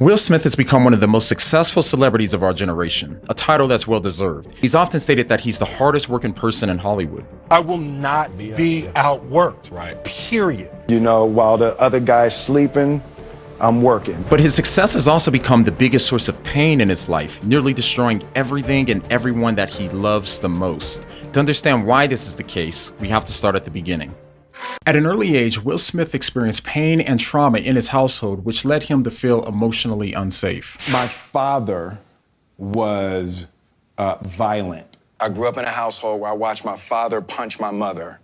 Will Smith has become one of the most successful celebrities of our generation, a title that's well deserved. He's often stated that he's the hardest working person in Hollywood. I will not be outworked, period. You know, while the other guy's sleeping, I'm working. But his success has also become the biggest source of pain in his life, nearly destroying everything and everyone that he loves the most. To understand why this is the case, we have to start at the beginning. At an early age, Will Smith experienced pain and trauma in his household, which led him to feel emotionally unsafe. My father was violent. I grew up in a household where I watched my father punch my mother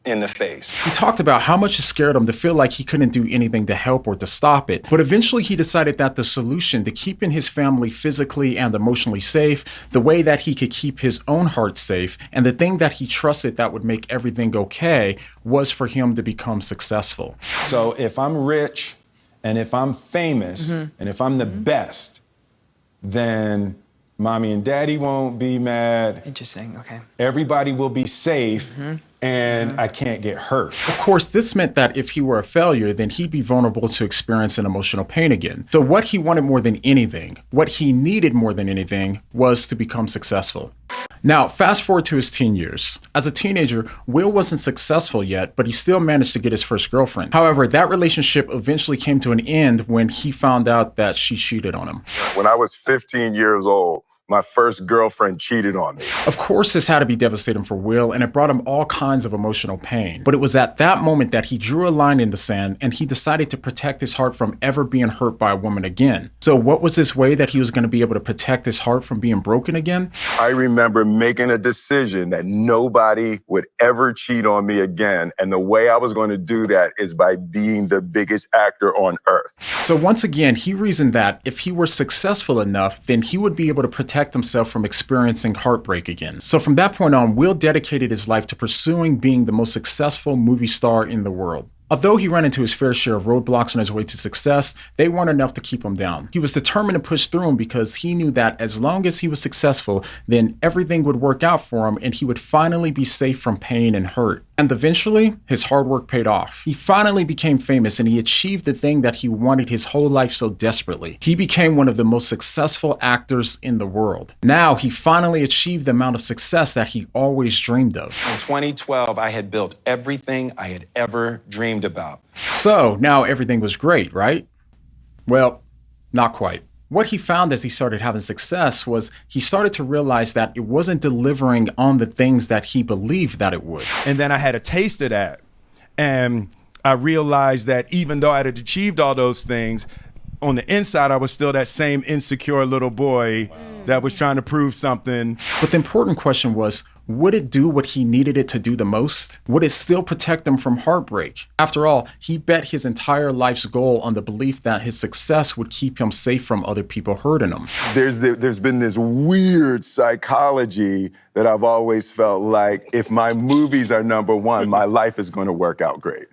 in the face. He talked about how much it scared him to feel like he couldn't do anything to help or to stop it. But eventually he decided that the solution to keeping his family physically and emotionally safe, the way that he could keep his own heart safe, and the thing that he trusted that would make everything okay, was for him to become successful. So if I'm rich and if I'm famous and if I'm the best, then mommy and daddy won't be mad. Interesting, okay. Everybody will be safe. And I can't get hurt. Of course, this meant that if he were a failure, then he'd be vulnerable to experiencing emotional pain again. So what he wanted more than anything, what he needed more than anything, was to become successful. Now, fast forward to his teen years. As a teenager, Will wasn't successful yet, but he still managed to get his first girlfriend. However, that relationship eventually came to an end when he found out that she cheated on him. When I was 15 years old, my first girlfriend cheated on me. Of course, this had to be devastating for Will, and it brought him all kinds of emotional pain. But it was at that moment that he drew a line in the sand and he decided to protect his heart from ever being hurt by a woman again. So what was this way that he was going to be able to protect his heart from being broken again? I remember making a decision that nobody would ever cheat on me again. And the way I was going to do that is by being the biggest actor on earth. So once again, he reasoned that if he were successful enough, then he would be able to protect himself from experiencing heartbreak again. So from that point on, Will dedicated his life to pursuing being the most successful movie star in the world. Although he ran into his fair share of roadblocks on his way to success, they weren't enough to keep him down. He was determined to push through them because he knew that as long as he was successful, then everything would work out for him and he would finally be safe from pain and hurt. And eventually, his hard work paid off. He finally became famous and he achieved the thing that he wanted his whole life so desperately. He became one of the most successful actors in the world. Now, he finally achieved the amount of success that he always dreamed of. In 2012, I had built everything I had ever dreamed about. So now everything was great, right? Well, not quite. What he found as he started having success was he started to realize that it wasn't delivering on the things that he believed that it would. And then I had a taste of that. And I realized that even though I had achieved all those things, on the inside, I was still that same insecure little boy that was trying to prove something. But the important question was, would it do what he needed it to do the most? Would it still protect him from heartbreak? After all, he bet his entire life's goal on the belief that his success would keep him safe from other people hurting him. There's been this weird psychology that I've always felt like if my movies are number one, my life is going to work out great.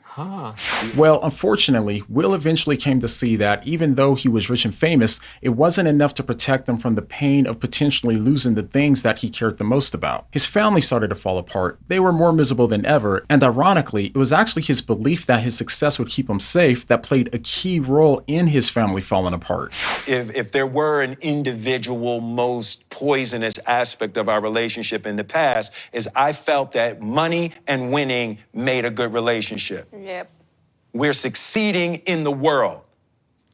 Well, unfortunately, Will eventually came to see that even though he was rich and famous, it wasn't enough to protect him from the pain of potentially losing the things that he cared the most about. His family started to fall apart. They were more miserable than ever, and ironically, it was actually his belief that his success would keep him safe that played a key role in his family falling apart. If there were an individual most poisonous aspect of our relationship in the past, is I felt that money and winning made a good relationship. Yep. We're succeeding in the world.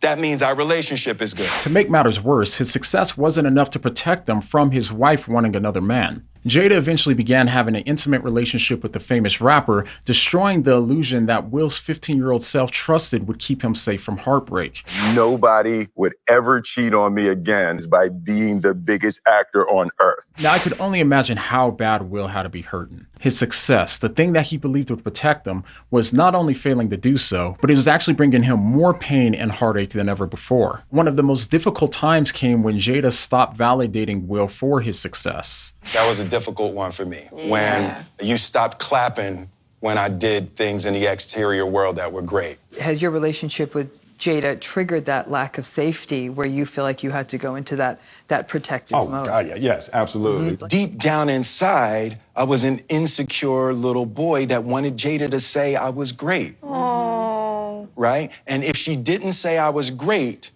That means our relationship is good. To make matters worse, his success wasn't enough to protect him from his wife wanting another man. Jada eventually began having an intimate relationship with the famous rapper, destroying the illusion that Will's 15-year-old self trusted would keep him safe from heartbreak. Nobody would ever cheat on me again by being the biggest actor on earth. Now, I could only imagine how bad Will had to be hurting. His success, the thing that he believed would protect him, was not only failing to do so, but it was actually bringing him more pain and heartache than ever before. One of the most difficult times came when Jada stopped validating Will for his success. That was a difficult one for me. When you stopped clapping when I did things in the exterior world that were great. Has your relationship with Jada triggered that lack of safety where you feel like you had to go into that protective mode? Oh, God, yeah. Yes, absolutely. Deep down inside, I was an insecure little boy that wanted Jada to say I was great. Oh. Right? And if she didn't say I was great,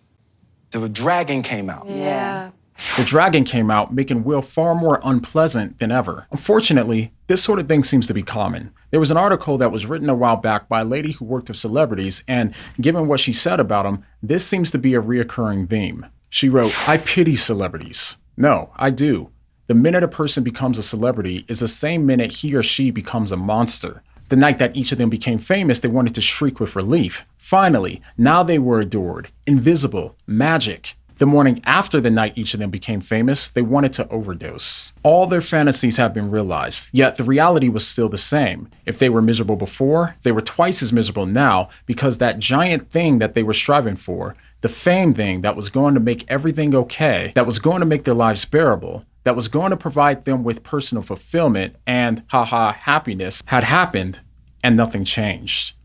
the dragon came out. Yeah. The dragon came out, making Will far more unpleasant than ever. Unfortunately, this sort of thing seems to be common. There was an article that was written a while back by a lady who worked with celebrities, and given what she said about them, this seems to be a reoccurring theme. She wrote, "I pity celebrities. No, I do. The minute a person becomes a celebrity is the same minute he or she becomes a monster. The night that each of them became famous, they wanted to shriek with relief. Finally, now they were adored, invisible, magic. The morning after the night each of them became famous, they wanted to overdose. All their fantasies have been realized, yet the reality was still the same. If they were miserable before, they were twice as miserable now because that giant thing that they were striving for, the fame thing that was going to make everything okay, that was going to make their lives bearable, that was going to provide them with personal fulfillment and, happiness, had happened and nothing changed.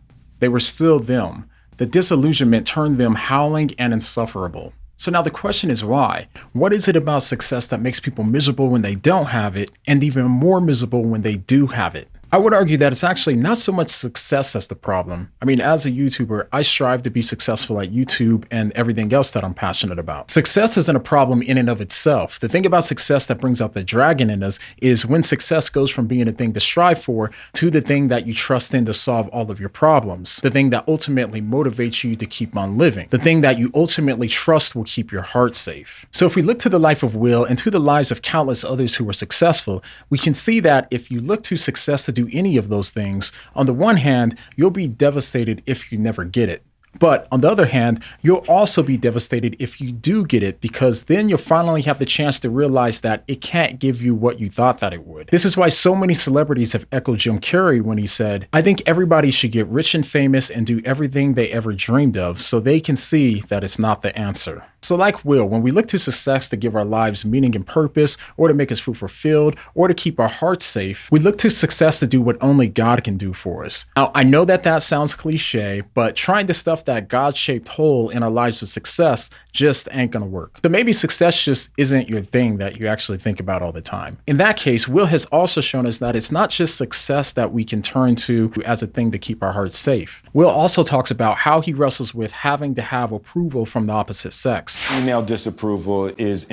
They were still them. The disillusionment turned them howling and insufferable. So now the question is why? What is it about success that makes people miserable when they don't have it and even more miserable when they do have it? I would argue that it's actually not so much success that's the problem. I mean, as a YouTuber, I strive to be successful at YouTube and everything else that I'm passionate about. Success isn't a problem in and of itself. The thing about success that brings out the dragon in us is when success goes from being a thing to strive for to the thing that you trust in to solve all of your problems. The thing that ultimately motivates you to keep on living. The thing that you ultimately trust will keep your heart safe. So if we look to the life of Will and to the lives of countless others who were successful, we can see that if you look to success to do any of those things, on the one hand, you'll be devastated if you never get it. But on the other hand, you'll also be devastated if you do get it, because then you'll finally have the chance to realize that it can't give you what you thought that it would. This is why so many celebrities have echoed Jim Carrey when he said, "I think everybody should get rich and famous and do everything they ever dreamed of so they can see that it's not the answer." So like Will, when we look to success to give our lives meaning and purpose, or to make us feel fulfilled, or to keep our hearts safe, we look to success to do what only God can do for us. Now, I know that that sounds cliche, but trying to stuff that God-shaped hole in our lives with success just ain't gonna work. So maybe success just isn't your thing that you actually think about all the time. In that case, Will has also shown us that it's not just success that we can turn to as a thing to keep our hearts safe. Will also talks about how he wrestles with having to have approval from the opposite sex. Female disapproval is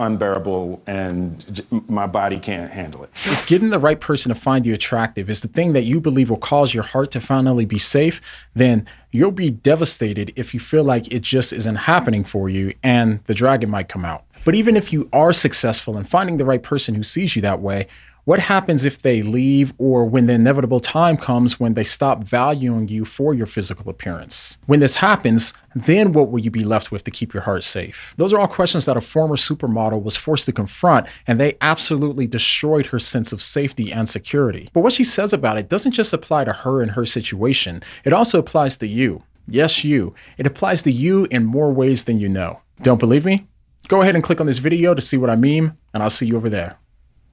unbearable, and my body can't handle it. If getting the right person to find you attractive is the thing that you believe will cause your heart to finally be safe, then you'll be devastated if you feel like it just isn't happening for you and the dragon might come out. But even if you are successful in finding the right person who sees you that way, what happens if they leave, or when the inevitable time comes when they stop valuing you for your physical appearance? When this happens, then what will you be left with to keep your heart safe? Those are all questions that a former supermodel was forced to confront, and they absolutely destroyed her sense of safety and security. But what she says about it doesn't just apply to her and her situation. It also applies to you. Yes, you. It applies to you in more ways than you know. Don't believe me? Go ahead and click on this video to see what I mean, and I'll see you over there.